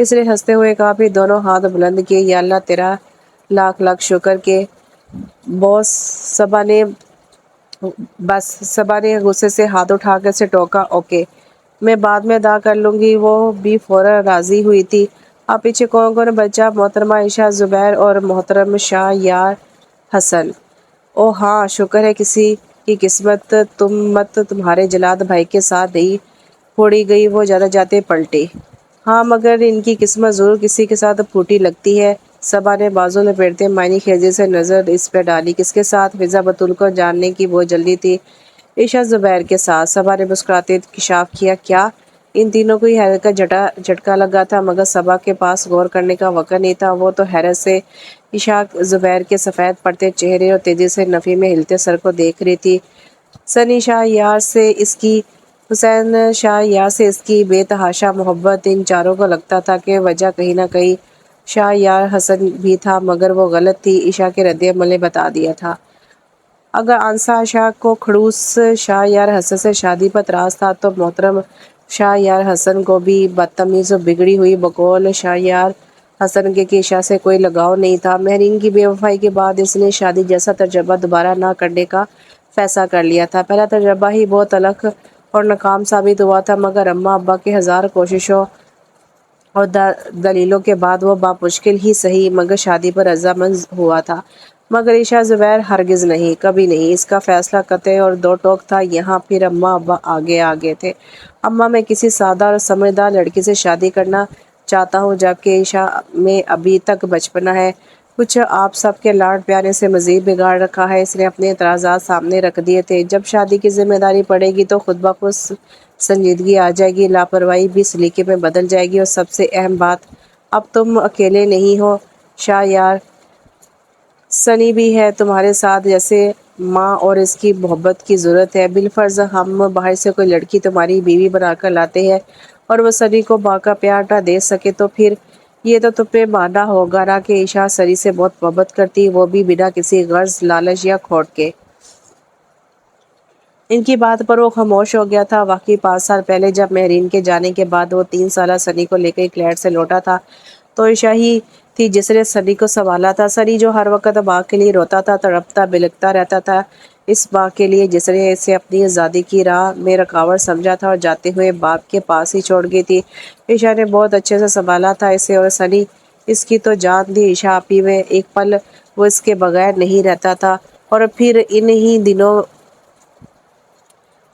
اس نے ہنستے ہوئے کہا، پھر دونوں ہاتھ بلند کیے، یا اللہ تیرا لاکھ لاکھ شکر کہ بوس صبا نے غصے سے ہاتھ اٹھا کر سے ٹوکا۔ اوکے، میں بعد میں ادا کر لوں گی۔ وہ بھی فوراً راضی ہوئی تھی۔ آپ پیچھے کون کون بچہ؟ محترمہ عائشہ، زبیر اور محترم شاہ یار حسن۔ او ہاں، شکر ہے کسی کی قسمت تمہارے جلاد بھائی کے ساتھ نہیں پھوڑی گئی، وہ جاتے جاتے پلٹے۔ ہاں مگر ان کی قسمت ضرور کسی کے ساتھ پھوٹی لگتی ہے۔ صبا نے بازو لپیٹتے معنی خیزی سے نظر اس پہ ڈالی۔ کس کے ساتھ؟ فضا بطول کو جاننے کی بہت جلدی تھی۔ عائشہ زبیر کے ساتھ، صبا نے مسکراتے انکشاف کیا۔ کیا؟ ان تینوں کو ہی حیرت کا جھٹکا لگا تھا، مگر صبا کے پاس غور کرنے کا وقت نہیں تھا۔ وہ تو حیرت سے عائشہ زبیر کے سفید پڑتے چہرے اور تیزی سے نفی میں ہلتے سر کو دیکھ رہی تھی۔ سنی شاہ یار سے اس کی، حسین شاہ یار سے اس کی بے تحاشا محبت، ان چاروں کو لگتا تھا کہ وجہ کہیں نہ کہیں شاہ یار حسن بھی تھا، مگر وہ غلط تھی۔ عائشہ کے رد عمل نے بتا دیا تھا۔ اگر انصار شاہ کو کھڑوس شاہ یار حسن سے شادی پر اعتراض تھا تو محترم شاہ یار حسن کو بھی بدتمیز و بگڑی ہوئی بقول شاہ یار حسن کے عائشہ سے کوئی لگاؤ نہیں تھا۔ مہرین کی بے وفائی کے بعد اس نے شادی جیسا تجربہ دوبارہ نہ کرنے کا فیصلہ کر لیا تھا۔ پہلا تجربہ ہی بہت تلخ اور ناکام ثابت ہوا تھا، مگر اماں ابا کے ہزار کوششوں اور دلیلوں کے بعد وہ بامشکل ہی صحیح مگر شادی پر رضامند ہوا تھا۔ مگر عائشہ زبیر ہرگز نہیں، کبھی نہیں۔ اس کا فیصلہ قطعی اور دو ٹوک تھا۔ یہاں پھر اماں ابا آگے تھے۔ اماں، میں کسی سادہ اور سمجھدار لڑکی سے شادی کرنا چاہتا ہوں، جبکہ عائشہ میں ابھی تک بچپنا ہے، کچھ آپ سب کے لاڈ پیارے سے مزید بگاڑ رکھا ہے۔ اس نے اپنے اعتراضات سامنے رکھ دیے تھے۔ جب شادی کی ذمہ داری پڑے گی تو خود بخود سنجیدگی آ جائے گی، لاپرواہی بھی سلیقے میں بدل جائے گی، اور سب سے اہم بات، اب تم اکیلے نہیں ہو شاہ یار، سنی بھی ہے تمہارے ساتھ، جسے ماں اور اس کی محبت کی ضرورت ہے۔ بالفرض ہم باہر سے کوئی لڑکی تمہاری بیوی بنا کر لاتے ہیں اور وہ سنی کو ماں کا پیار نہ دے سکے تو پھر یہ تو تم نے ماننا ہوگا نا کہ عائشہ سنی سے بہت محبت کرتی، وہ بھی بنا کسی غرض، لالچ یا کھوٹ کے۔ ان کی بات پر وہ خاموش ہو گیا تھا۔ واقعی 5 سال پہلے جب مہرین کے جانے کے بعد وہ 3 سالہ سنی کو لے کر انگلینڈ سے لوٹا تھا تو عائشہ ہی تھی جس نے سنی کو سنبھالا تھا۔ سنی جو ہر وقت ماں کے لیے روتا تھا، تڑپتا بلکتا رہتا تھا، اس ماں کے لیے جس نے اسے اپنی آزادی کی راہ میں رکاوٹ سمجھا تھا اور جاتے ہوئے باپ کے پاس ہی چھوڑ گئی تھی۔ عائشہ نے بہت اچھے سے سنبھالا تھا اسے، اور سنی اس کی تو جان تھی۔ عائشہ آپی میں ایک پل وہ اس کے بغیر نہیں رہتا تھا۔ اور پھر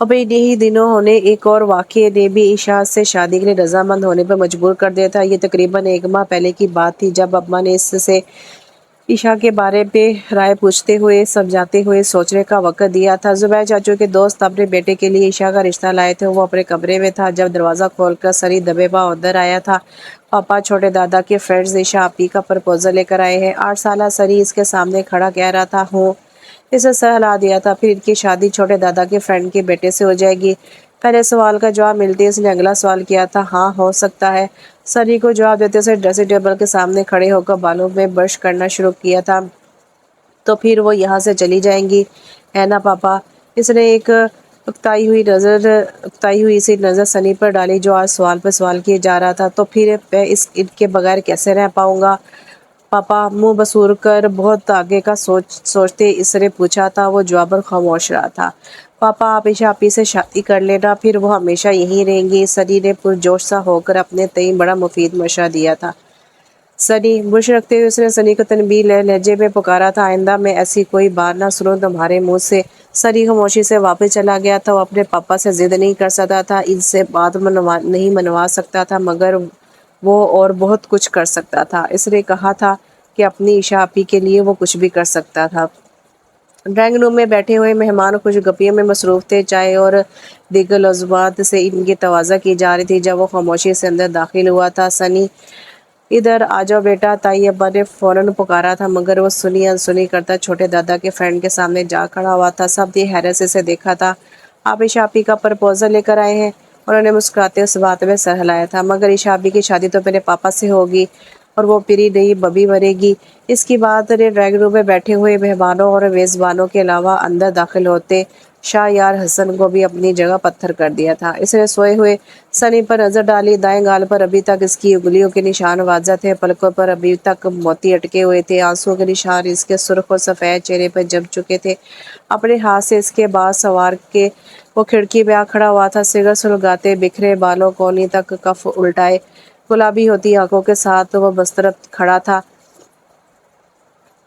انہی دنوں ہونے ایک اور واقعے نے بھی عائشہ سے شادی کے لیے رضامند ہونے پر مجبور کر دیا تھا۔ یہ تقریباً 1 ماہ پہلے کی بات تھی، جب اماں نے اس سے عائشہ کے بارے میں رائے پوچھتے ہوئے، سمجھاتے ہوئے سوچنے کا وقت دیا تھا۔ زبیر چاچو کے دوست اپنے بیٹے کے لیے عائشہ کا رشتہ لائے تھے۔ وہ اپنے کمرے میں تھا جب دروازہ کھول کر سنی دبے پاؤں اندر آیا تھا۔ پاپا، چھوٹے دادا کے فرینڈز عائشہ آپی کا پرپوزل لے کر آئے ہیں۔ 8 سالہ سنی اس کے سامنے کھڑا کہہ رہا تھا، ہوں۔ اس نے سر ہلا دیا تھا۔ پھر ان کی شادی چھوٹے دادا کے فرینڈ کے بیٹے سے ہو جائے گی؟ پہلے سوال کا جواب ملتے اس نے اگلا سوال کیا تھا، ہاں ہو سکتا ہے۔ سنی کو جواب دیتے اس نے ڈریسنگ ٹیبل کے سامنے کھڑے ہو کر بالوں میں برش کرنا شروع کیا تھا۔ تو پھر وہ یہاں سے چلی جائیں گی، ہے نا پاپا؟ اس نے ایک اکتائی ہوئی سی نظر سنی پر ڈالی جو آج سوال پر سوال کیے جا رہا تھا۔ تو پھر میں ان کے بغیر کیسے رہ پاؤں گا پاپا؟ منہ بسور کر بہت آگے کا سوچتے اس نے پوچھا تھا۔ وہ جواباً خاموش رہا تھا۔ پاپا، آپ عائشہ آپی سے شادی کر لینا، پھر وہ ہمیشہ یہیں رہیں گی۔ سنی نے پرجوش سا ہو کر اپنے تئیں بڑا مفید مشورہ دیا تھا۔ سنی، برش رکھتے ہوئے اس نے سنی کو تنبیہ لہجے میں پکارا تھا، آئندہ میں ایسی کوئی بات نہ سنوں تمہارے منہ سے۔ سنی خاموشی سے واپس چلا گیا تھا۔ وہ اپنے پاپا سے ضد نہیں کر سکتا تھا، ان سے بات نہیں منوا سکتا تھا، مگر وہ اور بہت کچھ کر سکتا تھا۔ اس نے کہا تھا کہ اپنی عائشہ آپی کے لیے وہ کچھ بھی کر سکتا تھا۔ ڈرائنگ روم میں بیٹھے ہوئے مہمان خوش گپیوں میں مصروف تھے۔ چائے اور دیگر لذوذات سے ان کی تواضع کی جا رہی تھی جب وہ خاموشی سے اندر داخل ہوا تھا۔ سنی، ادھر آ جاؤ بیٹا، تائی ابا نے فوراً پکارا تھا، مگر وہ سنی انسنی کرتا چھوٹے دادا کے فرینڈ کے سامنے جا کھڑا ہوا تھا۔ سب نے حیرت سے اسے دیکھا تھا۔ آپ عائشہ آپی کا پرپوزل لے کر آئے ہیں؟ انہوں نے مسکراتے اس بات میں سر ہلایا تھا، مگر عائشہ آپی کی شادی تو میرے پاپا سے ہوگی، اور وہ پری نہیں ببی مرے گی۔ اس کی بات نے ڈرائنگ روم میں بیٹھے ہوئے مہمانوں اور میزبانوں کے علاوہ اندر داخل ہوتے شاہ یار حسن کو بھی اپنی جگہ پتھر کر دیا تھا۔ اس نے سوئے ہوئے سنی پر نظر ڈالی، دائیں گال پر ابھی تک اس کی انگلیوں کے نشان واضح تھے، پلکوں پر ابھی تک موتی اٹکے ہوئے تھے، آنسوؤں کے نشان اس کے سرخ اور سفید چہرے پر جم چکے تھے۔ اپنے ہاتھ سے اس کے بال سوار کے وہ کھڑکی پہ آ کھڑا ہوا تھا، سگرٹ سلگاتے، بکھرے بالوں کونی تک کف الٹائے، گلابی ہوتی آنکھوں کے ساتھ وہ مسترد کھڑا تھا۔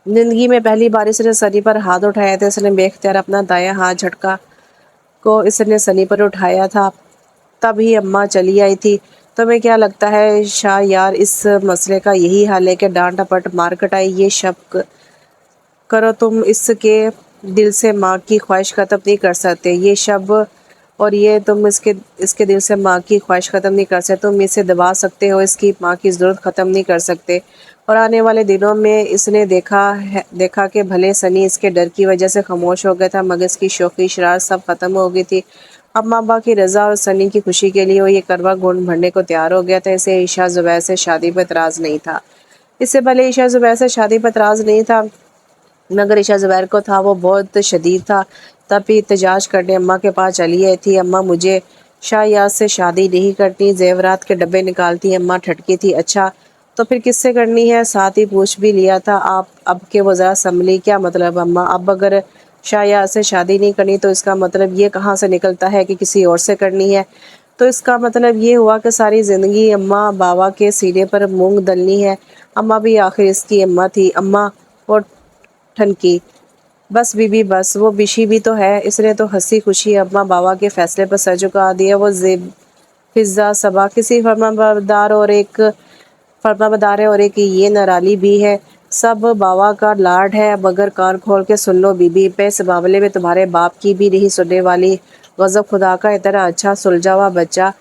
زندگی میں پہلی بار اس نے سنی پر ہاتھ اٹھایا تھا۔ اس نے بے اختیار اپنا دایاں ہاتھ جھٹکا کو اس نے سنی پر اٹھایا تھا، تب ہی اماں چلی آئی تھی۔ تمہیں کیا لگتا ہے شاہ یار، اس مسئلے کا یہی حل ہے کہ ڈانٹ ڈپٹ مار کٹائی؟ یہ شک کرو تم اس کے دل سے ماں کی خواہش ختم نہیں کر سکتے، یہ شب اور یہ تم اس کے دل سے ماں کی خواہش ختم نہیں کر سکتے، تم اسے دبا سکتے ہو، اس کی ماں کی ضرورت ختم نہیں کر سکتے۔ اور آنے والے دنوں میں اس نے دیکھا کہ بھلے سنی اس کے ڈر کی وجہ سے خاموش ہو گیا تھا، مگر اس کی شوخی شرارت سب ختم ہو گئی تھی۔ اماں ابا کی رضا اور سنی کی خوشی کے لیے وہ یہ کروا گھونٹ بھرنے کو تیار ہو گیا تھا۔ اسے عائشہ زبیر سے شادی پر اعتراض نہیں تھا۔ اس سے پہلے عائشہ زبیر سے شادی پر اعتراض نہیں تھا، مگر عائشہ زبیر کو تھا، وہ بہت شدید تھا۔ تب بھی احتجاج کرنے اماں کے پاس چلی آئی تھی۔ اماں مجھے شاہ یار سے شادی نہیں کرنی، زیورات کے ڈبے نکالتی اماں ٹھٹکی تھی۔ اچھا تو پھر کس سے کرنی ہے؟ ساتھ ہی پوچھ بھی لیا تھا آپ اب کہ وہ ذرا سنبھلی۔ کیا مطلب اماں؟ اب اگر شاہ یار سے شادی نہیں کرنی تو اس کا مطلب یہ کہاں سے نکلتا ہے کہ کسی اور سے کرنی ہے؟ تو اس کا مطلب یہ ہوا کہ ساری زندگی اماں باوا کے سینے پر مونگ دلنی ہے۔ اماں بھی آخر اس کی اماں تھی۔ اماں اور ٹھنکی بس بی بی بس، وہ بشی بھی تو ہے۔ اس نے تو ہنسی خوشی اماں باوا کے فیصلے پر سر جھکا دیا۔ وہ فضا صبا کسی فرمانبردار ہے اور ایک یہ نرالی بھی ہے، سب باوا کا لاڈ ہے، مگر کان کھول کے سن لو بی بی، میں اس معاملے میں تمہارے باپ کی بھی نہیں سننے والی۔ غضب خدا کا، اتنا اچھا سلجھا ہوا بچہ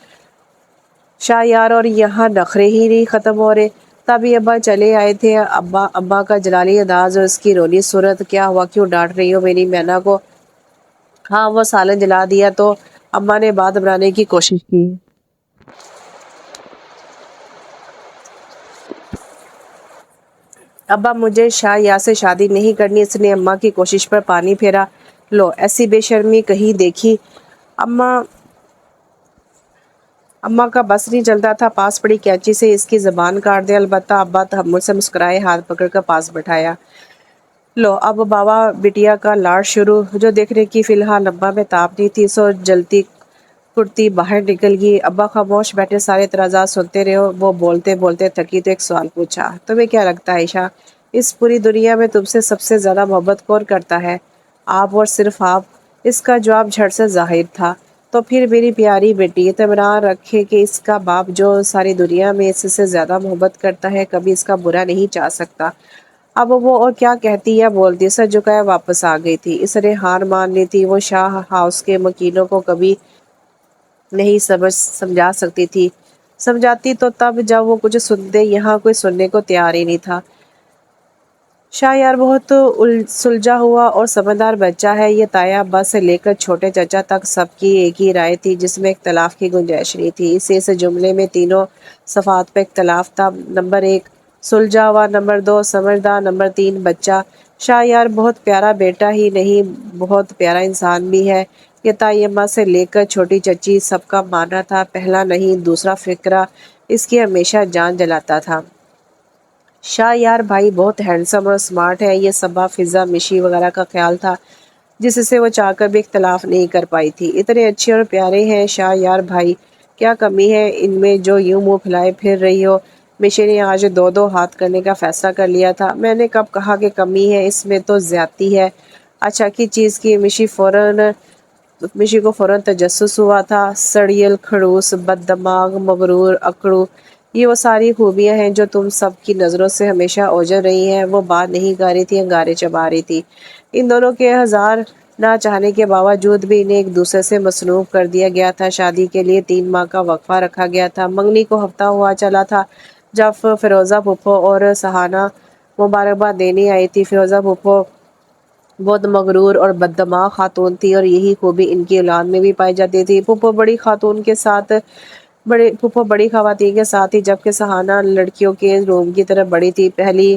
شاہ یار، اور یہاں نخرے ہی نہیں ختم ہو رہے۔ تبھی ابا چلے آئے تھے۔ ابا کا جلالی انداز اور اس کی رونی صورت۔ کیا ہوا، کیوں ڈانٹ رہی ہو میری مینا کو؟ ہاں وہ سالن جلا دیا تو اماں نے بات بنانے کی کوشش کی۔ ابا مجھے شاہ یار سے شادی نہیں کرنی، اس نے اماں کی کوشش پر پانی پھیرا۔ لو ایسی بے شرمی کہیں دیکھی؟ اماں کا بس نہیں چلتا تھا، پاس پڑی کینچی سے اس کی زبان کاٹ دیا۔ البتہ ابا تحمل سے مسکرائے، ہاتھ پکڑ کر پاس بٹھایا۔ لو اب باوا بٹیا کا لاڈ شروع، جو دیکھنے کی فی الحال اماں میں تاب نہیں تھی، سو جلتی کرتی باہر نکل گئی۔ ابا خاموش بیٹھے، سارے اعتراضات سنتے رہے۔ وہ بولتے بولتے تھکی تو ایک سوال پوچھا، تمہیں کیا لگتا ہے عائشہ، اس پوری دنیا میں تم سے سب سے زیادہ محبت کون کرتا ہے؟ آپ اور صرف آپ۔ اس کا جواب جھٹ سے ظاہر تھا۔ تو پھر میری پیاری بیٹی، اطمینان رکھے کہ اس کا باپ جو ساری دنیا میں اس سے زیادہ محبت کرتا ہے، کبھی اس کا برا نہیں چاہ سکتا۔ اب وہ اور کیا کہتی یا بولتی، سر جھکائے واپس آ گئی تھی۔ اس نے ہار مان لی تھی۔ وہ شاہ ہاؤس کے مکینوں کو کبھی نہیں سمجھا سکتی تھی، سمجھاتی تو تب جب وہ کچھ سنتے، یہاں کوئی سننے کو تیار ہی نہیں تھا۔ شاہ یار بہت سلجھا ہوا اور سمجھدار بچہ ہے۔ یہ تایا ابا سے لے کر چھوٹے چچا تک سب کی ایک ہی رائے تھی، جس میں اختلاف کی گنجائش نہیں تھی۔ اس جملے میں تینوں صفات پہ اختلاف تھا۔ نمبر 1 سلجھا ہوا، نمبر 2 سمجھدار، نمبر 3 بچہ۔ شاہ یار بہت پیارا بیٹا ہی نہیں، بہت پیارا انسان بھی ہے۔ یہ تائی اماں سے لے کر چھوٹی چچی سب کا ماننا تھا، پہلا نہیں دوسرا فقرہ اس کی ہمیشہ جان جلاتا تھا۔ شاہ یار بھائی بہت ہینڈسم اور سمارٹ ہے، یہ صبا، فضا، مشی وغیرہ کا خیال تھا، جس سے وہ چاہ کر بھی اختلاف نہیں کر پائی تھی۔ اتنے اچھے اور پیارے ہیں شاہ یار بھائی، کیا کمی ہے ان میں جو یوں منہ پھیلائے پھر رہی ہو؟ مشی نے آج 2 ہاتھ کرنے کا فیصلہ کر لیا تھا۔ میں نے کب کہا کہ کمی ہے؟ اس میں تو زیادتی ہے۔ اچھا کی چیز کی؟ مشی کو فوراً تجسس ہوا تھا۔ سڑیل، کھڑوس، بد دماغ، مغرور، اکڑو، یہ وہ ساری خوبیاں ہیں جو تم سب کی نظروں سے ہمیشہ اوجھل رہی ہیں۔ وہ بات نہیں کر رہی تھی، انگارے چبا رہی تھی۔ ان دونوں کے ہزار نہ چاہنے کے باوجود بھی انہیں ایک دوسرے سے مصنوع کر دیا گیا تھا۔ شادی کے لیے 3 ماہ کا وقفہ رکھا گیا تھا۔ منگنی کو ہفتہ ہوا چلا تھا جب فیروزہ پھپھو اور سہانا مبارکباد دینے آئی تھی۔ فیروزہ پھپھو بہت مغرور اور بد دماغ خاتون تھی، اور یہی خوبی ان کی اولاد میں بھی پائی جاتی تھی۔ پھپھو بڑی خواتین کے ساتھ تھی، جبکہ سہانا لڑکیوں کے روم کی طرف بڑی تھی۔ پہلی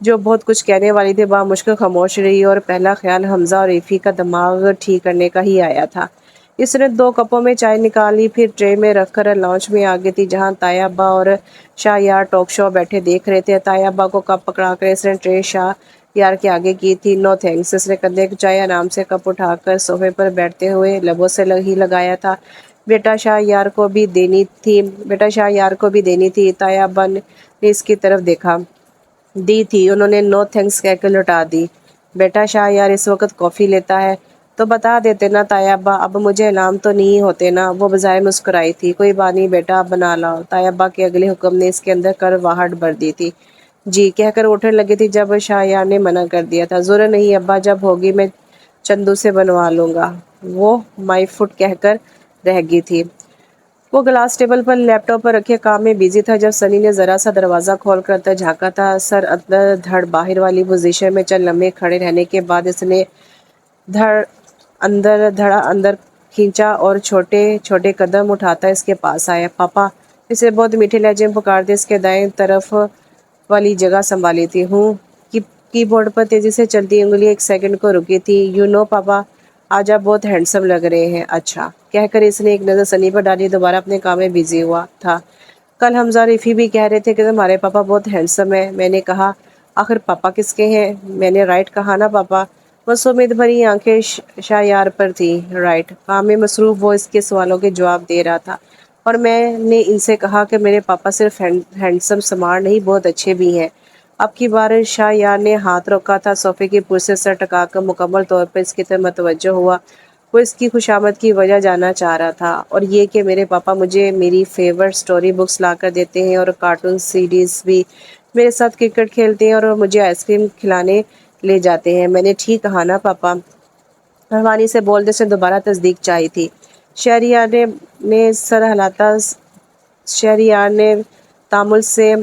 جو بہت کچھ کہنے والی تھی بامشکل خاموش رہی، اور پہلا خیال حمزہ اور ایفی کا دماغ ٹھیک کرنے کا ہی آیا تھا۔ اس نے 2 کپوں میں چائے نکالی، پھر ٹرے میں رکھ کر لانچ میں آگے تھی جہاں طاہر ابا اور شاہ یار ٹاک شو بیٹھے دیکھ رہے تھے۔ طاہر ابا کو کپ پکڑا کر اس نے ٹرے شاہ یار کے آگے کی تھی۔ نو تھینکس، اس نے کندھے کو چائے آرام سے کپ اٹھا کر صوفے پر بیٹھتے ہوئے لبوں سے ہی لگایا تھا۔ بیٹا شاہ یار کو بھی دینی تھی۔ طاہر ابا نے اس کی طرف دیکھا۔ دی تھی، انہوں نے نو تھینکس کہہ کر لوٹا دی۔ بیٹا شاہ یار اس وقت کافی لیتا ہے تو بتا دیتے نا طاہر ابا، اب مجھے انعام تو نہیں ہوتے نا؟ وہ بظاہر مسکرائی تھی۔ کوئی بات نہیں بیٹا، اب بنا لاؤ۔ طاہر ابا کے اگلے حکم نے اس کے اندر کرواہٹ بھر دی تھی۔ جی کہہ کر اٹھنے لگی تھی جب شاہ یار نے منع کر دیا تھا۔ ضرورت نہیں ابا، جب ہوگی میں چندو سے بنوا لوں گا۔ وہ مائی فٹ کہہ کر رہ گئی تھی۔ وہ گلاس ٹیبل پر لیپ ٹاپ پر رکھے کام میں بیزی تھا جب سنی نے ذرا سا دروازہ کھول کر اندر جھانکا تھا۔ سر اندر دھڑ باہر والی پوزیشن میں چند لمحے کھڑے رہنے کے بعد اس نے دھڑا اندر کھینچا اور چھوٹے چھوٹے قدم اٹھاتا اس کے پاس آیا۔ پاپا، اسے بہت میٹھے لہجے میں پکار دے۔ اس کے دائیں طرف والی جگہ سنبھالی تھی۔ کی بورڈ پر تیزی سے چلتی انگلی ایک سیکنڈ کو رکی تھی۔ یو نو پاپا، آج آپ بہت ہینڈسم لگ رہے ہیں۔ اچھا کہہ کر اس نے ایک نظر سنی پر ڈالی، دوبارہ اپنے کام میں بزی ہوا تھا۔ کل حمزہ اور ایفی بھی کہہ رہے تھے کہ تمہارے پاپا بہت ہینڈسم ہیں۔ میں نے کہا آخر پاپا کس کے ہیں؟ میں نے رائٹ کہا نا پاپا؟ بس امید بھری آنکھیں شاہ یار پر تھی۔ رائٹ، کام میں مصروف وہ اس کے سوالوں کے جواب دے رہا تھا، اور میں نے ان سے کہا کہ میرے پاپا صرف ہینڈسم سمارٹ نہیں، بہت اچھے بھی ہیں۔ اب کی بار شاہ یار نے ہاتھ روکا تھا صوفے کی پشت سے سر ٹکا کر مکمل طور پر اس کی طرف متوجہ ہوا۔ وہ اس کی خوشامد کی وجہ جاننا چاہ رہا تھا، اور یہ کہ میرے پاپا مجھے میری فیورٹ سٹوری بکس لا کر دیتے ہیں اور کارٹون سیریز بھی، میرے ساتھ کرکٹ کھیلتے ہیں اور مجھے آئس کریم کھلانے لے جاتے ہیں۔ میں نے ٹھیک کہا نا پاپا؟ حیرانی سے بولتے سے دوبارہ تصدیق چاہی تھی۔ شہریار نے تامل سے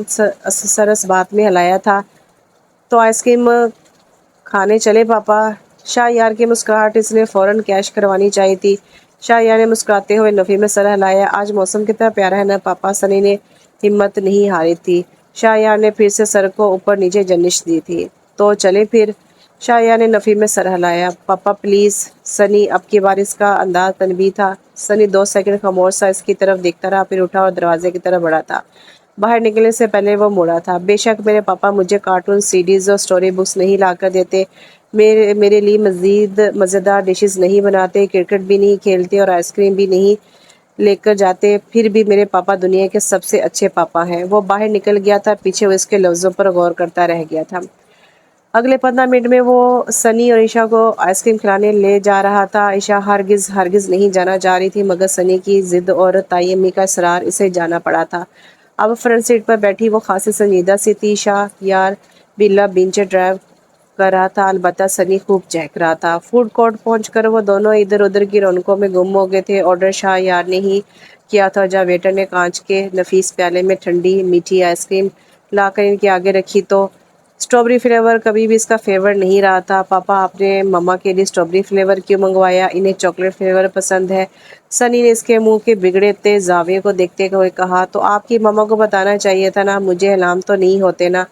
سر اس بات میں ہلایا تھا۔ تو آئس کریم کھانے چلے پاپا؟ شاہ یار کی مسکراہٹ اس نے فوراً کیش کروانی چاہی تھی۔ شاہ یار نے مسکراتے ہوئے نفی میں سر ہلایا۔ آج موسم کتنا پیارا ہے نا پاپا؟ سنی نے ہمت نہیں ہاری تھی۔ شاہ یار نے پھر سے سر کو اوپر نیچے جنش دی تھی۔ تو چلے پھر؟ شاہ یار نے نفی میں سر ہلایا۔ پاپا پلیز۔ سنی، اب کی بار اس کا انداز تنبیہ تھا۔ سنی 2 سیکنڈ خاموش سا اس کی طرف دیکھتا رہا، پھر اٹھا اور دروازے کی طرف بڑھا تھا۔ باہر نکلنے سے پہلے وہ مڑا تھا۔ بے شک میرے پاپا مجھے کارٹون سیریز اور سٹوری بکس نہیں لا کر دیتے، میرے لیے مزید مزیدار ڈشز نہیں بناتے، کرکٹ بھی نہیں کھیلتے اور آئس کریم بھی نہیں لے کر جاتے، پھر بھی میرے پاپا دنیا کے سب سے اچھے پاپا ہیں۔ وہ باہر نکل گیا تھا، پیچھے وہ اس کے لفظوں پر غور کرتا رہ گیا تھا۔ اگلے 15 منٹ میں وہ سنی اور عائشہ کو آئس کریم کھلانے لے جا رہا تھا۔ عائشہ ہرگز نہیں جانا چاہ رہی تھی، مگر سنی کی ضد اور تائی امی کا اصرار، اسے جانا پڑا تھا۔ اب فرنٹ سیٹ پر بیٹھی وہ خاصی سنجیدہ سی تھی۔ شاہ یار بلا بینچے ڈرائیو کر رہا تھا، البتہ سنی خوب چہک رہا تھا۔ فوڈ کورٹ پہنچ کر وہ دونوں ادھر ادھر کی رونقوں میں گم ہو گئے تھے۔ آرڈر شاہ یار نے ہی کیا تھا۔ جب ویٹر نے کانچ کے نفیس پیالے میں ٹھنڈی میٹھی آئس کریم لا کر ان کے آگے رکھی تو اسٹرابری فلیور کبھی بھی اس کا فیورٹ نہیں رہا تھا۔ پاپا، آپ نے مما کے لیے اسٹرابری فلیور کیوں منگوایا؟ انہیں چاکلیٹ فلیور پسند ہے۔ سنی نے اس کے منہ کے بگڑتے زاویے کو دیکھتے ہوئے کہا۔ تو آپ کی مما کو بتانا چاہیے تھا نا، مجھے الام تو نہیں ہوتے نا؟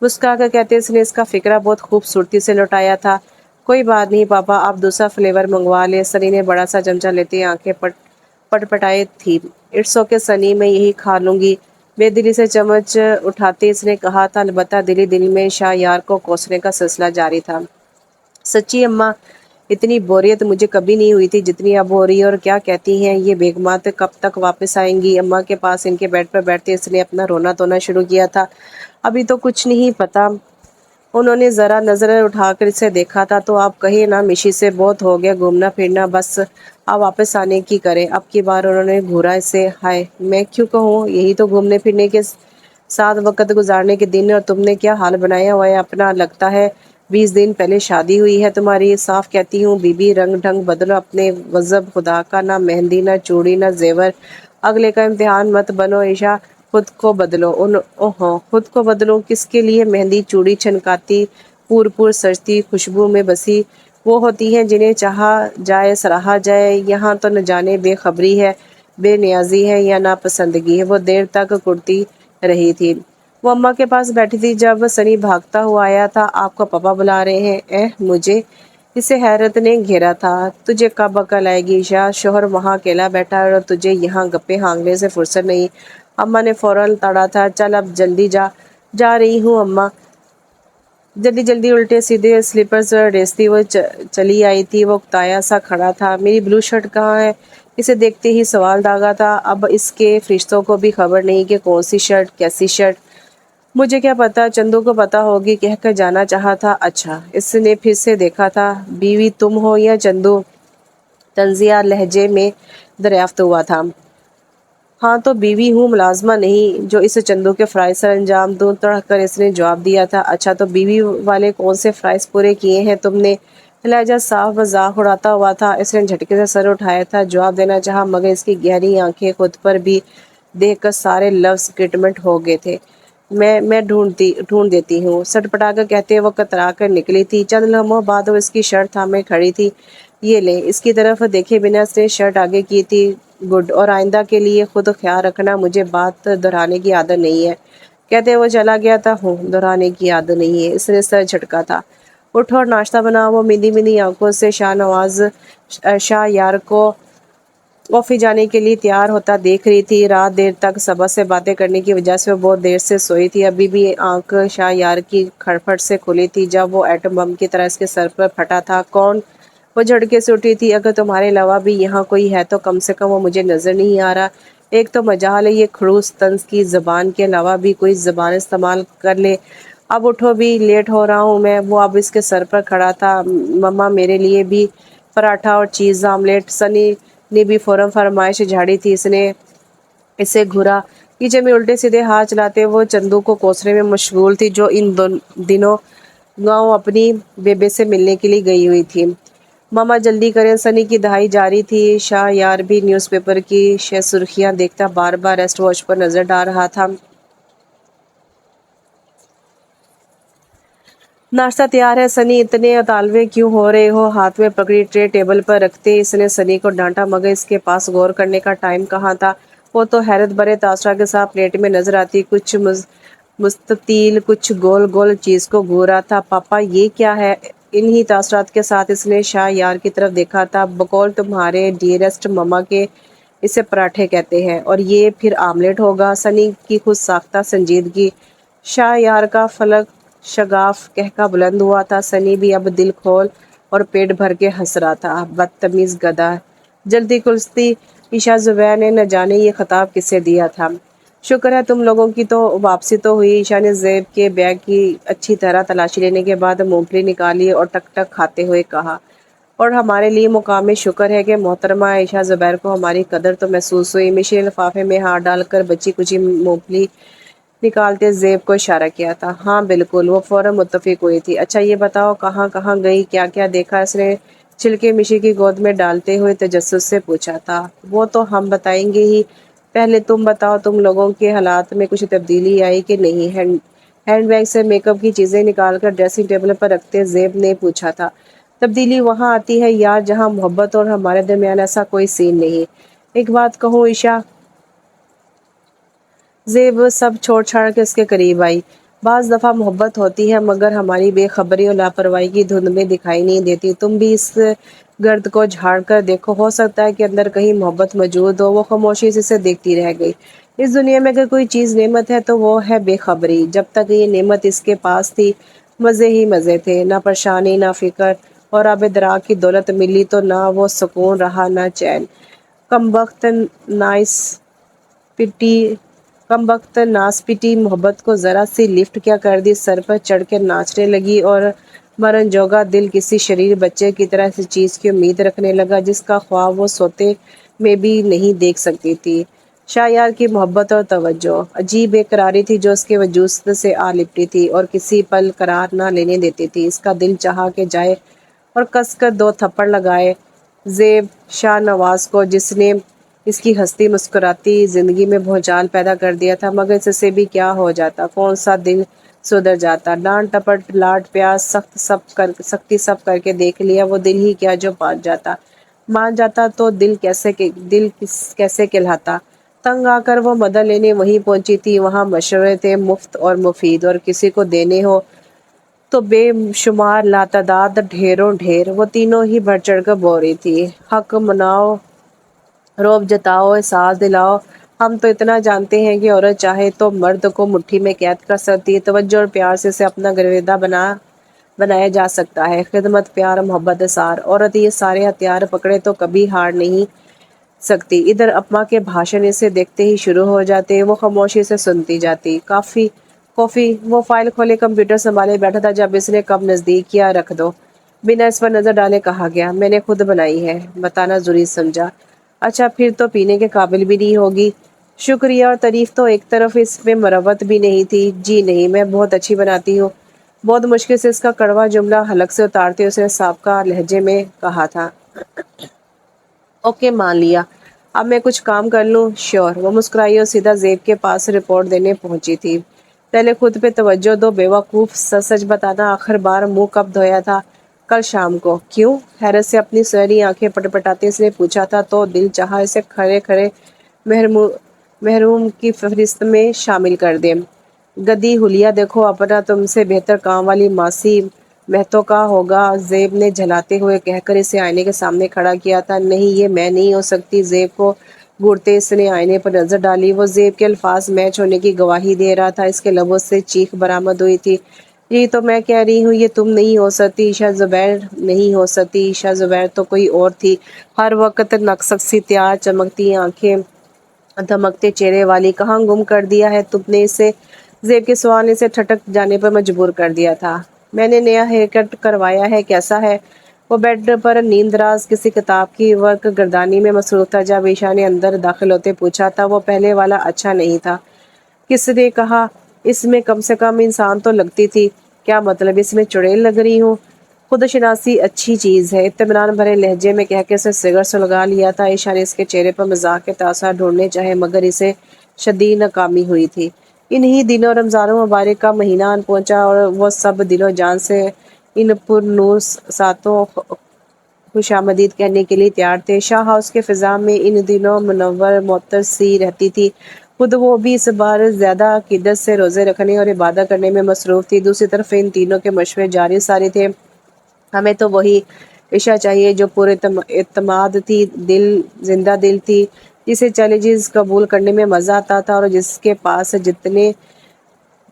مسکرا کر کہتے اس نے اس کا فکرہ بہت خوبصورتی سے لوٹایا تھا۔ کوئی بات نہیں پاپا، آپ دوسرا فلیور منگوا لیں۔ سنی نے بڑا سا چمچہ لیتے آنکھیں پٹپٹائی تھی۔ اٹس اوکے سنی، میں یہی کھا لوں گی۔ بے دلی سے چمچ اٹھاتے اس نے کہا تھا، البتہ دل میں شاہ یار کو کوسنے کا سلسلہ جاری تھا۔ سچی اماں، اتنی بوریت مجھے کبھی نہیں ہوئی تھی جتنی اب ہو رہی ہے۔ اور کیا کہتی ہیں یہ بیگمات کب تک واپس آئیں گی؟ اماں کے پاس ان کے بیڈ پر بیٹھتے اس نے اپنا رونا دھونا شروع کیا تھا۔ ابھی تو کچھ نہیں پتا۔ انہوں نے ذرا نظر اٹھا کر اسے دیکھا تھا۔ تو آپ کہیں نا مشی سے، بہت ہو گیا گھومنا پھرنا، بس آپ واپس آنے کی کریں۔ اب کی بار انہوں نے گھورا اسے۔ ہائے، میں کیوں کہوں، یہی تو گھومنے پھرنے کے ساتھ وقت گزارنے کے دن، اور تم نے کیا حال بنایا ہوا ہے اپنا؟ لگتا ہے 20 دن پہلے شادی ہوئی ہے تمہاری۔ صاف کہتی ہوں بی بی، رنگ ڈھنگ بدلو اپنے، غضب خدا کا، نہ مہندی نہ چوڑی نہ زیور، اگلے کا امتحان مت بنو عائشہ، خود کو بدلو۔ خود کو بدلو؟ کس کے لیے؟ مہندی چوڑی چھنکاتی، پور سجتی، خوشبو میں بسی وہ ہوتی ہیں جنہیں چاہا جائے سراہا جائے۔ یہاں تو نہ جانے بے خبری ہے، بے نیازی ہے یا ناپسندگی ہے۔ وہ دیر تک کرتی رہی تھی۔ وہ اماں کے پاس بیٹھی تھی جب سنی بھاگتا ہوا آیا تھا۔ آپ کو پاپا بلا رہے ہیں؟ مجھے؟ اسے حیرت نے گھیرا تھا۔ تجھے کب عقل آئے گی عشا؟ شوہر وہاں اکیلا بیٹھا ہے اور تجھے یہاں گپے ہانگنے سے فرصت نہیں؟ اماں نے فوراً تڑا تھا۔ چل اب جلدی جا رہی ہوں اماں۔ جلدی جلدی الٹے سیدھے سلیپرز ریستی وہ چلی آئی تھی۔ وہ اکتایا سا کھڑا تھا۔ میری بلو شرٹ کہاں ہے؟ اسے دیکھتے ہی سوال داغا تھا۔ اب اس کے فرشتوں کو بھی خبر نہیں کہ کون سی شرٹ، کیسی شرٹ۔ مجھے کیا پتا، چندو کو پتا ہوگی کہہ کر جانا چاہا تھا۔ اچھا، اس نے پھر سے دیکھا تھا۔ بیوی تم ہو یا چندو؟ طنزیہ لہجے میں دریافت ہوا تھا۔ ہاں تو بیوی ہوں، ملازمہ نہیں جو اس چندو کے فرائض سر انجام دوں، تڑھ کر اس نے جواب دیا تھا۔ اچھا تو بیوی والے کون سے فرائض پورے کیے ہیں تم نے؟ لہجہ صاف مذاق اڑاتا ہوا تھا۔ اس نے جھٹکے سے سر اٹھایا تھا، جواب دینا چاہا مگر اس کی گہری آنکھیں خود پر بھی دیکھ کر سارے لفظ گٹمٹ ہو گئے تھے۔ میں ڈھونڈ دیتی ہوں، سٹ پٹا کر کہتے وہ کترا کر نکلی تھی۔ چند لمحوں بعد وہ اس کی شرٹ تھامے کھڑی تھی۔ یہ لیں، اس کی طرف دیکھے بنا اس نے شرٹ آگے کی تھی۔ گڈ، اور آئندہ کے لیے خود خیال رکھنا، مجھے بات دہرانے کی عادت نہیں ہے۔ کہتے وہ چلا گیا تھا۔ ہوں، دہرانے کی عادت نہیں ہے، اس نے سر جھٹکا تھا۔ اٹھو اور ناشتہ بناؤ۔ وہ مندی مندی آنکھوں سے شاہ یار کو آفس جانے کے لیے تیار ہوتا دیکھ رہی تھی۔ رات دیر تک صبا سے باتیں کرنے کی وجہ سے وہ بہت دیر سے سوئی تھی۔ ابھی بھی آنکھ شاہ یار کی کھڑپھڑ سے کھلی تھی جب وہ ایٹم بم کی طرح اس کے سر پر پھٹا تھا۔ کون؟ وہ جھٹکے سے اٹھی تھی۔ اگر تمہارے علاوہ بھی یہاں کوئی ہے تو کم سے کم وہ مجھے نظر نہیں آ رہا۔ ایک تو مجال ہے یہ کھڑوس طنز کی زبان کے علاوہ بھی کوئی زبان استعمال کر لے۔ اب اٹھو بھی، لیٹ ہو رہا ہوں میں۔ وہ اب اس کے سر پر کھڑا تھا۔ مما میرے لیے بھی پراٹھا اور چیز آملیٹ۔ سنی نے بھی فوراً فرمائش جھاڑی تھی۔ اس نے اسے گھورا۔ کچن میں الٹے سیدھے ہاتھ چلاتے وہ چندو کو کوسنے میں مشغول تھی جو ان دنوں گاؤں اپنی بیبے سے ملنے کے لیے گئی ہوئی تھی۔ ماما جلدی کریں، سنی کی دہائی جاری تھی۔ شاہ یار بھی نیوز پیپر کی سرخیاں دیکھتا بار بار ریسٹ واچ پر نظر ڈال رہا تھا۔ ناشتہ تیار ہے سنی، اتنے اطالوے کیوں ہو رہے ہو؟ ہاتھ میں پکڑی ٹرے ٹیبل پر رکھتے اس نے سنی کو ڈانٹا مگر اس کے پاس غور کرنے کا ٹائم کہاں تھا۔ وہ تو حیرت بھرے تاثرات کے ساتھ پلیٹ میں نظر آتی کچھ مستطیل، کچھ گول گول چیز کو گھور رہا تھا۔ پاپا یہ کیا ہے؟ انہی تاثرات کے ساتھ اس نے شاہ یار کی طرف دیکھا تھا۔ بقول تمہارے ڈیئرسٹ مما کے اسے پراٹھے کہتے ہیں، اور یہ پھر آملیٹ ہوگا؟ سنی کی خود ساختہ سنجیدگی۔ شاہ یار کا فلک شگاف کہکا بلند ہوا تھا۔ سنی بھی اب دل کھول اور پیٹ بھر کے ہنس رہا تھا۔ بدتمیز گدھا، جلدی کلستی عشا زبیر نے نہ جانے یہ خطاب کسے دیا تھا۔ شکر ہے تم لوگوں کی تو واپسی تو ہوئی۔ عشا نے زیب کے بیگ کی اچھی طرح تلاشی لینے کے بعد مونگ پھلی نکالی اور ٹک ٹک کھاتے ہوئے کہا، اور ہمارے لیے مقام شکر ہے کہ محترمہ عائشہ زبیر کو ہماری قدر تو محسوس ہوئی۔ مشی نے لفافے میں ہاتھ ڈال کر بچی کچی مونگ پھلی نکالتے زیب کو اشارہ کیا تھا۔ ہاں بالکل، وہ فوراً متفق ہوئی تھی۔ اچھا یہ بتاؤ کہاں کہاں گئی، کیا کیا دیکھا؟ اس نے چھلکے مشی کی گود میں ڈالتے ہوئے تجسس سے پوچھا تھا۔ وہ تو ہم بتائیں گے ہی، پہلے تم بتاؤ تم لوگوں کے حالات میں کچھ تبدیلی آئی کہ نہیں؟ ہینڈ بیگ سے میک اپ کی چیزیں نکال کر ڈریسنگ ٹیبل پر رکھتے زیب نے پوچھا تھا۔ تبدیلی وہاں آتی ہے یار جہاں محبت اور ہمارے درمیان ایسا کوئی سین نہیں۔ ایک بات کہوں عشا؟ زیب سب چھوڑ چھاڑ کے اس کے قریب آئی۔ بعض دفعہ محبت ہوتی ہے مگر ہماری بے خبری اور لاپرواہی کی دھند میں دکھائی نہیں دیتی۔ تم بھی اس گرد کو جھاڑ کر دیکھو، ہو سکتا ہے کہ اندر کہیں محبت موجود ہو۔ وہ خاموشی سے اسے دیکھتی رہ گئی۔ اس دنیا میں اگر کوئی چیز نعمت ہے تو وہ ہے بے خبری۔ جب تک یہ نعمت اس کے پاس تھی مزے ہی مزے تھے، نہ پریشانی نہ فکر، اور اب دراغ کی دولت ملی تو نہ وہ سکون رہا نہ چین۔ کمبخت ناس پٹی محبت کو ذرا سی لفٹ کیا کر دی، سر پر چڑھ کے ناچنے لگی اور مرن جوگا دل کسی شریر بچے کی طرح اس چیز کی امید رکھنے لگا جس کا خواب وہ سوتے میں بھی نہیں دیکھ سکتی تھی۔ شاہ یار کی محبت اور توجہ، عجیب بے قراری تھی جو اس کے وجود سے آ لپٹی تھی اور کسی پل قرار نہ لینے دیتی تھی۔ اس کا دل چاہا کہ جائے اور کس کر دو تھپڑ لگائے زیب شاہ نواز کو جس نے اس کی ہستی مسکراتی زندگی میں بھونچال پیدا کر دیا تھا، مگر اس سے بھی کیا ہو جاتا، کون سا دل سدھر جاتا۔ ڈانٹ ٹپٹ لاڈ پیاز سختی سب کر کے دیکھ لیا، وہ دل ہی کیا جو مان جاتا تو دل کیسے کہلاتا۔ تنگ آ کر وہ مدد لینے وہیں پہنچی تھی۔ وہاں مشورے تھے مفت اور مفید، اور کسی کو دینے ہو تو بے شمار لاتعداد ڈھیروں ڈھیر۔ وہ تینوں ہی بڑھ چڑھ کر بول رہی تھی، حق مناؤ، روب جتاؤ، احساس دلاؤ۔ ہم تو اتنا جانتے ہیں کہ عورت چاہے تو مرد کو مٹھی میں قید کر سکتی ہے، توجہ اور پیار سے اسے اپنا گرویدہ بنایا جا سکتا ہے۔ خدمت، پیار، محبت، اثار۔ عورت یہ سارے ہتھیار پکڑے تو کبھی ہار نہیں سکتی۔ ادھر اپما کے بھاشن اسے دیکھتے ہی شروع ہو جاتے، وہ خاموشی سے سنتی جاتی۔ کافی وہ فائل کھولے کمپیوٹر سنبھالے بیٹھا تھا جب اس نے کب نزدیک کیا، رکھ دو، بنا اس پر نظر ڈالے کہا گیا، میں نے خود بنائی ہے، بتانا ضروری سمجھا۔ اچھا، پھر تو پینے کے قابل بھی نہیں ہوگی۔ شکریہ اور تعریف تو ایک طرف، اس میں مروت بھی نہیں تھی۔ جی نہیں، میں بہت اچھی بناتی ہوں۔ بہت مشکل سے اس کا کڑوا جملہ حلق سے اتارتے اس نے سابقہ لہجے میں کہا تھا۔ اوکے، مان لیا، اب میں کچھ کام کر لوں؟ شیور۔ وہ مسکرائی اور سیدھا زیب کے پاس رپورٹ دینے پہنچی تھی۔ پہلے خود پہ توجہ دو بے وقوف، سچ بتانا آخر بار منہ کب دھویا تھا؟ کل شام کو۔ کیوں؟ حیرت سے اپنی سنہری آنکھیں پٹپٹاتے اس نے پوچھا تھا تو دل چاہا اسے کھڑے کھڑے محروم کی فہرست میں شامل کر دے۔ گدی حلیہ دیکھو اپنا، تم سے بہتر کام والی ماسی مہتو کا ہوگا، زیب نے جھلاتے ہوئے کہہ کر اسے آئینے کے سامنے کھڑا کیا تھا۔ نہیں، یہ میں نہیں ہو سکتی۔ زیب کو گھورتے اس نے آئینے پر نظر ڈالی۔ وہ زیب کے الفاظ میچ ہونے کی گواہی دے رہا تھا۔ اس کے لبوں سے چیخ برآمد ہوئی تھی، یہی تو میں کہہ رہی ہوں، یہ تم نہیں ہو سکتی، عائشہ زبیر نہیں ہو سکتی۔ عائشہ زبیر تو کوئی اور تھی، ہر وقت نقص سی تیار، چمکتی آنکھیں، دھمکتے چہرے والی۔ کہاں گم کر دیا ہے تم نے اسے؟ زیب کے سوال نے اسے ٹھٹک جانے پر مجبور کر دیا تھا۔ میں نے نیا ہیئر کٹ کروایا ہے، کیسا ہے؟ وہ بیڈ پر نیند راز کسی کتاب کی ورق گردانی میں مصروف تھا جب عائشہ نے اندر داخل ہوتے پوچھا تھا۔ وہ پہلے والا اچھا نہیں تھا۔ کس نے کہا؟ اس میں کم سے کم انسان تو لگتی تھی۔ کیا مطلب؟ اس میں چڑیل لگ رہی ہوں؟ خود شناسی اچھی چیز ہے، اطمینان بھرے لہجے میں کہہ کے اسے سگریٹ سلگا لیا تھا۔ عائشہ نے اس کے چہرے پر مزاح کے تاثرات ڈھونڈنے چاہے مگر اسے شدید ناکامی ہوئی تھی۔ انہی دنوں رمضان مبارک کا مہینہ آن پہنچا اور وہ سب دل و جان سے ان پر نور ساتوں خوش آمدید کہنے کے لیے تیار تھے۔ شاہ ہاؤس کے فضا میں ان دنوں منور معطر سی رہتی تھی۔ خود وہ بھی اس بار زیادہ عقیدت سے روزے رکھنے اور عبادت کرنے میں مصروف تھی۔ دوسری طرف ان تینوں کے مشورے جاری ساری تھے۔ ہمیں تو وہی عائشہ چاہیے جو پورے اعتماد تھی، زندہ دل تھی، جسے چیلنجز قبول کرنے میں مزہ آتا تھا اور جس کے پاس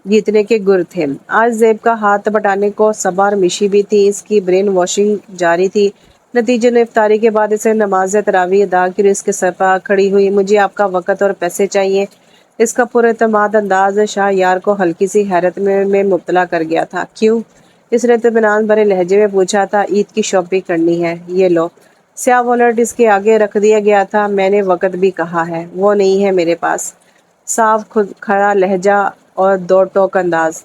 جیتنے کے گر تھے۔ آج زیب کا ہاتھ بٹانے کو صبا اور مشی بھی تھی۔ اس کی برین واشنگ جاری تھی۔ نتیجے نے افطاری کے بعد اسے نماز تراویح ادا کی اور اس کے سر پر کھڑی ہوئی۔ مجھے آپ کا وقت اور پیسے چاہیے۔ اس کا پر اعتماد انداز شاہ یار کو ہلکی سی حیرت میں مبتلا کر گیا تھا۔ کیوں؟ اس نے اطمینان بھرے لہجے میں پوچھا تھا۔ عید کی شاپنگ کرنی ہے، یہ لو۔ سیاہ والیٹ اس کے آگے رکھ دیا گیا تھا۔ میں نے وقت بھی کہا ہے، وہ نہیں ہے میرے پاس۔ صاف کھڑا لہجہ اور دو ٹوک انداز۔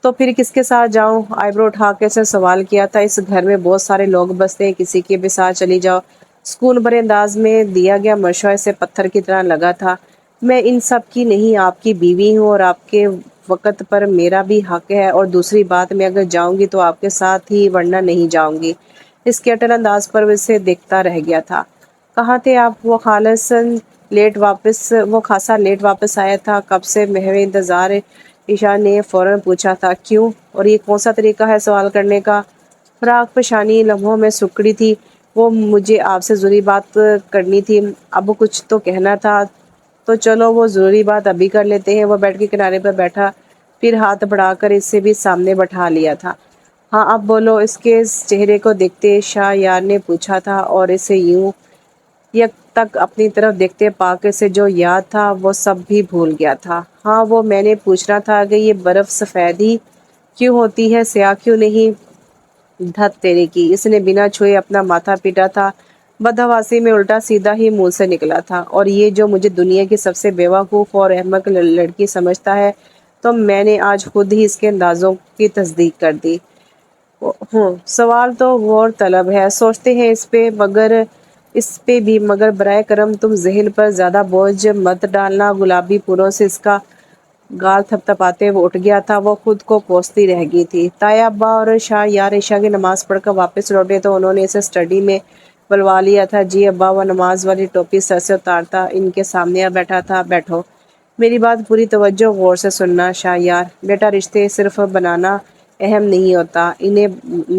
تو پھر کس کے ساتھ جاؤں؟ آئی برو اٹھا کے اسے سوال کیا تھا۔ اس گھر میں بہت سارے لوگ بستے ہیں، کسی کے بھی ساتھ چلی جاؤ۔ سکون بھرے انداز میں دیا گیا مشورہ اسے پتھر کی طرح لگا تھا۔ میں ان سب کی نہیں، آپ کی بیوی ہوں اور آپ کے وقت پر میرا بھی حق ہے، اور دوسری بات، میں اگر جاؤں گی تو آپ کے ساتھ ہی، ورنہ نہیں جاؤں گی۔ اس کے اٹل انداز پر اسے دیکھتا رہ گیا تھا۔ کہاں تھے آپ؟ وہ خاصا لیٹ واپس آیا تھا۔ کب سے محو انتظار؟ عائشہ نے فوراً پوچھا تھا۔ کیوں؟ اور یہ کون سا طریقہ ہے سوال کرنے کا؟ فراق پیشانی لمحوں میں سکڑی تھی۔ وہ مجھے آپ سے ضروری بات کرنی تھی۔ اب کچھ تو کہنا تھا تو چلو وہ ضروری بات ابھی کر لیتے ہیں۔ وہ بیڈ کے کنارے پر بیٹھا، پھر ہاتھ بڑھا کر اسے بھی سامنے بٹھا لیا تھا۔ ہاں اب بولو، اس کے چہرے کو دیکھتے شاہ یار نے پوچھا تھا اور اسے یوں یک تک اپنی طرف دیکھتے پا کے اسے جو یاد تھا وہ سب بھی بھول گیا تھا۔ ہاں، وہ میں نے پوچھنا تھا کہ یہ برف سفید ہی کیوں ہوتی ہے، سیاہ کیوں نہیں؟ دھت تیرے کی! اس نے بنا چھوئے اپنا ماتھا پیٹا تھا۔ بدحواسی میں الٹا سیدھا ہی منہ سے نکلا تھا۔ اور یہ جو مجھے دنیا کی سب سے بیوقوف اور احمق لڑکی سمجھتا ہے، تو میں نے آج خود ہی اس کے اندازوں کی تصدیق کر دی ہوں۔ سوال تو غور طلب ہے، سوچتے ہیں اس پہ بھی، مگر برائے کرم تم ذہن پر زیادہ بوجھ مت ڈالنا۔ گلابی پھولوں سے اس کا گال تھپ تھپاتے وہ اٹھ گیا تھا۔ وہ خود کو کوستی رہ گئی تھی۔ تایا ابا اور شاہ یار عائشہ کی نماز پڑھ کر واپس لوٹے تو انہوں نے اسے اسٹڈی میں بلوا لیا تھا۔ جی ابا، وہ نماز والی ٹوپی سر سے اتارتا ان کے سامنے آ بیٹھا تھا۔ بیٹھو، میری بات پوری توجہ غور سے سننا شاہیار بیٹا، رشتے صرف بنانا اہم نہیں ہوتا، انہیں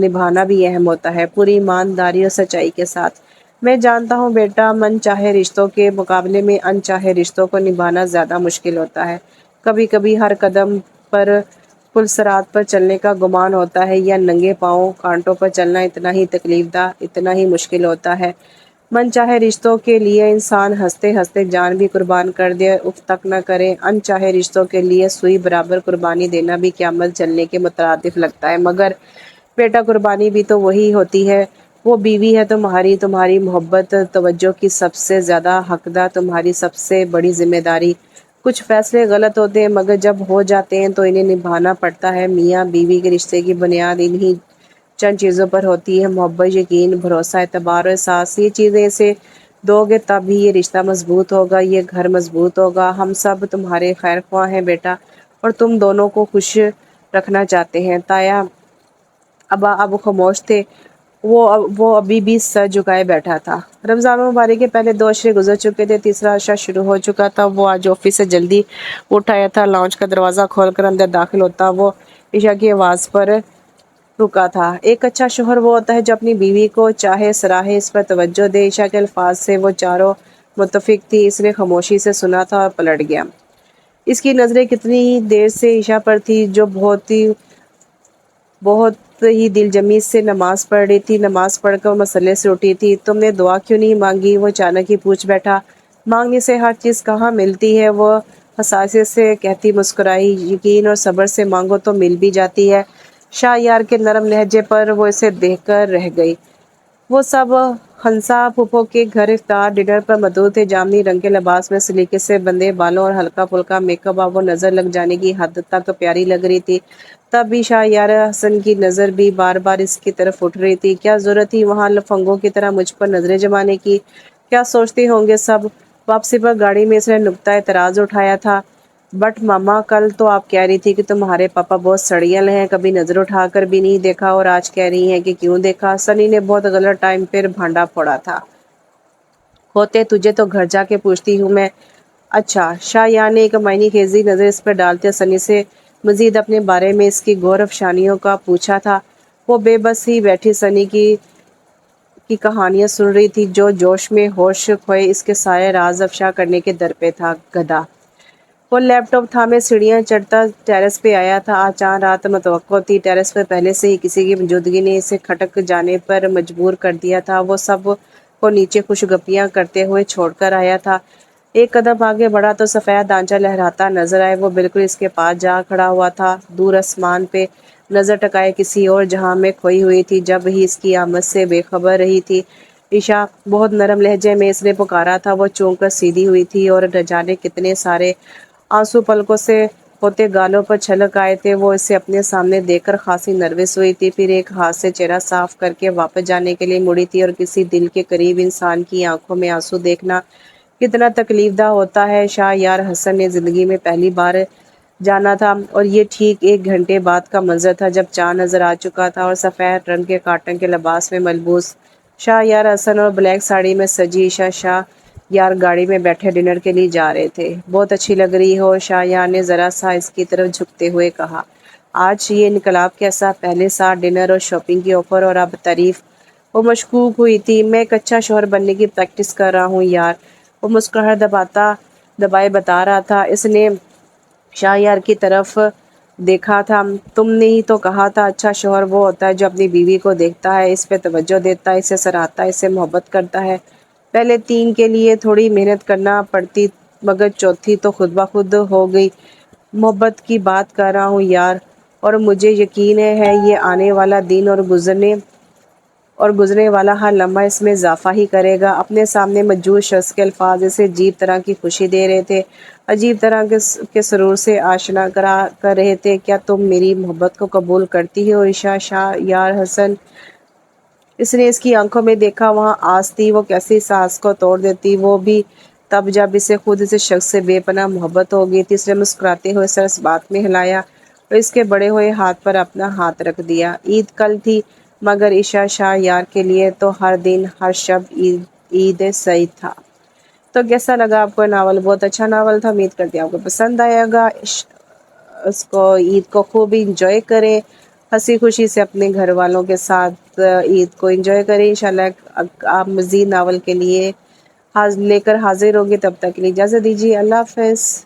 نبھانا بھی اہم ہوتا ہے، پوری ایمانداری اور سچائی کے ساتھ۔ میں جانتا ہوں بیٹا، من چاہے رشتوں کے مقابلے میں ان چاہے رشتوں کو نبھانا زیادہ مشکل ہوتا ہے۔ کبھی کبھی ہر قدم پر پل صراط پر چلنے کا گمان ہوتا ہے، یا ننگے پاؤں کانٹوں پر چلنا اتنا ہی تکلیف دہ، اتنا ہی مشکل ہوتا ہے۔ من چاہے رشتوں کے لیے انسان ہنستے ہنستے جان بھی قربان کر دے، اف تک نہ کرے۔ ان چاہے رشتوں کے لیے سوئی برابر قربانی دینا بھی قیامت چلنے کے مترادف لگتا ہے، مگر بیٹا قربانی بھی تو وہی ہوتی ہے۔ وہ بیوی ہے تمہاری محبت توجہ کی سب سے زیادہ حقدار، تمہاری سب سے بڑی ذمہ داری۔ کچھ فیصلے غلط ہوتے ہیں، مگر جب ہو جاتے ہیں تو انہیں نبھانا پڑتا ہے۔ میاں بیوی کے رشتے کی بنیاد انہی چند چیزوں پر ہوتی ہے: محبت، یقین، بھروسہ، اعتبار اور احساس۔ یہ چیزیں اسے دو گے تب ہی یہ رشتہ مضبوط ہوگا، یہ گھر مضبوط ہوگا۔ ہم سب تمہارے خیر خواہ ہیں بیٹا، اور تم دونوں کو خوش رکھنا چاہتے ہیں۔ تایا ابا اب خاموش تھے، وہ ابھی بھی سر جھکائے بیٹھا تھا۔ رمضان مبارک کے پہلے 2 عشرے گزر چکے تھے، تیسرا عشرہ شروع ہو چکا تھا۔ وہ آج آفس سے جلدی اٹھ آیا تھا۔ لاؤنج کا دروازہ کھول کر اندر داخل ہوتا وہ عشاء کی آواز پر رکا تھا۔ ایک اچھا شوہر وہ ہوتا ہے جو اپنی بیوی کو چاہے سراہے، اس پر توجہ دے۔ عشاء کے الفاظ سے وہ چاروں متفق تھی۔ اس نے خاموشی سے سنا تھا اور پلٹ گیا۔ اس کی نظریں کتنی ہی دیر سے عشاء پر تھی، جو بہت ہی دل جمی سے نماز پڑھ رہی تھی۔ نماز پڑھ کر مسئلے سے اٹھی تھی۔ تم نے دعا کیوں نہیں مانگی؟ وہ اچانک ہی پوچھ بیٹھا۔ مانگنے سے ہر چیز کہاں ملتی ہے، وہ حساسیت سے کہتی مسکرائی۔ یقین اور صبر سے مانگو تو مل بھی جاتی ہے۔ شاہیار کے نرم لہجے پر وہ اسے دیکھ کر رہ گئی۔ وہ سب ہنسا پھوپھو کے گھر افطار ڈنر پر مدعو تھے۔ جامنی رنگ کے لباس میں سلیقے سے بندھے بالوں اور ہلکا پھلکا میک اپ اب وہ نظر لگ جانے کی حد تک پیاری لگ رہی تھی۔ تب بھی شاہیار حسن کی نظر بھی بار بار اس کی طرف اٹھ رہی تھی۔ کیا ضرورت تھی وہاں لفنگوں کی طرح مجھ پر نظریں جمانے کی؟ کیا سوچتے ہوں گے سب؟ واپسی پر گاڑی میں اس نے نکتہ اعتراض اٹھایا تھا۔ بٹ ماما، کل تو آپ کہہ رہی تھی کہ تمہارے پاپا بہت سڑیل ہیں، کبھی نظر اٹھا کر بھی نہیں دیکھا، اور آج کہہ رہی ہیں کہ کیوں دیکھا؟ سنی نے بہت غلط ٹائم پر بھانڈا پھوڑا تھا۔ ہوتے تجھے تو گھر جا کے پوچھتی ہوں میں۔ اچھا، شاہیار نے ایک معنی خیزی نظر اس پر ڈالتے سنی سے مزید اپنے بارے میں اس کی غور افشانیوں کا پوچھا تھا۔ وہ بے بس ہی بیٹھی سنی کی کہانیاں سن رہی تھی، جو جوش میں ہوش کھوئے اس کے سارے راز افشا کرنے کے در پہ تھا۔ گدھا وہ لیپ ٹاپ تھامے سیڑھیاں چڑھتا ٹیرس پہ آیا تھا۔ آج چاند رات متوقع تھی۔ ٹیرس پر پہلے سے ہی کسی کی موجودگی نے اسے کھٹک جانے پر مجبور کر دیا تھا۔ وہ سب کو نیچے خوش گپیاں کرتے ہوئے چھوڑ کر آیا تھا۔ ایک قدم آگے بڑھا تو سفید دھانچہ لہراتا نظر آئے۔ وہ بالکل اس کے پاس جا کھڑا ہوا تھا، دور آسمان پہ نظر ٹکائے کسی اور جہاں میں کھوئی ہوئی تھی، جب ہی اس کی آمد سے بے خبر رہی تھی۔ عشا، بہت نرم لہجے میں اس نے پکارا تھا۔ وہ چونک کر سیدھی ہوئی تھی، اور نہ جانے کتنے سارے آنسو پلکوں سے ہوتے گالوں پر چھلک آئے تھے۔ وہ اسے اپنے سامنے دیکھ کر خاصی نروس ہوئی تھی، پھر ایک ہاتھ سے چہرہ صاف کر کے واپس جانے کے لیے مڑی تھی۔ اور کسی دل کے قریب انسان کی آنکھوں میں آنسو دیکھنا کتنا تکلیف دہ ہوتا ہے، شاہیار حسن نے زندگی میں پہلی بار جانا تھا۔ اور یہ ٹھیک 1 گھنٹے بعد کا منظر تھا، جب چاند نظر آ چکا تھا، اور سفید رنگ کے کاٹن کے لباس میں ملبوس شاہیار حسن اور بلیک ساڑی میں سجی عشا شاہیار گاڑی میں بیٹھے ڈنر کے لیے جا رہے تھے۔ بہت اچھی لگ رہی ہو، شاہیار نے ذرا سا اس کی طرف جھکتے ہوئے کہا۔ آج یہ انقلاب کیسا؟ پہلے سال ڈنر اور شاپنگ کی آفر، اور اب تعریف۔ وہ مشکوک ہوئی تھی۔ میں ایک اچھا شوہر بننے کی پریکٹس کر رہا ہوں یار، وہ مسکراہٹ دبائے بتا رہا تھا۔ اس نے شاہیار کی طرف دیکھا تھا۔ تم نے ہی تو کہا تھا اچھا شوہر وہ ہوتا ہے جو اپنی بیوی کو دیکھتا ہے، اس پہ توجہ دیتا ہے، اسے سراہتا ہے، اسے محبت کرتا ہے۔ پہلے 3 کے لیے تھوڑی محنت کرنا پڑتی، مگر چوتھی تو خود بخود ہو گئی۔ محبت کی بات کر رہا ہوں یار، اور مجھے یقین ہے یہ آنے والا دن اور گزرنے والا ہر لمحہ اس میں اضافہ ہی کرے گا۔ اپنے سامنے موجود شخص کے الفاظ اسے عجیب طرح کی خوشی دے رہے تھے، عجیب طرح کے سرور سے آشنا کر رہے تھے۔ کیا تم میری محبت کو قبول کرتی ہو عشا شاہیار حسن؟ اس نے اس کی آنکھوں میں دیکھا، وہاں آس تھی۔ وہ کیسے اس آس کو توڑ دیتی، وہ بھی تب جب اسے خود اس شخص سے بے پناہ محبت ہو گئی تھی۔ اس نے مسکراتے ہوئے سر اس بات میں ہلایا اور اس کے بڑے ہوئے ہاتھ پر اپنا ہاتھ رکھ دیا۔ عید کل تھی، مگر عشاء شاہ یار کے لیے تو ہر دن ہر شب عید سعید تھا۔ تو کیسا لگا آپ کو ناول؟ بہت اچھا ناول تھا، امید کرتی ہوں آپ کو پسند آئے گا۔ اس کو عید کو خوب انجوائے کریں، ہنسی خوشی سے اپنے گھر والوں کے ساتھ عید کو انجوائے کریں۔ انشاءاللہ آپ مزید ناول کے لیے لے کر حاضر ہوں گے، تب تک کے لیے اجازت دیجیے، اللہ حافظ۔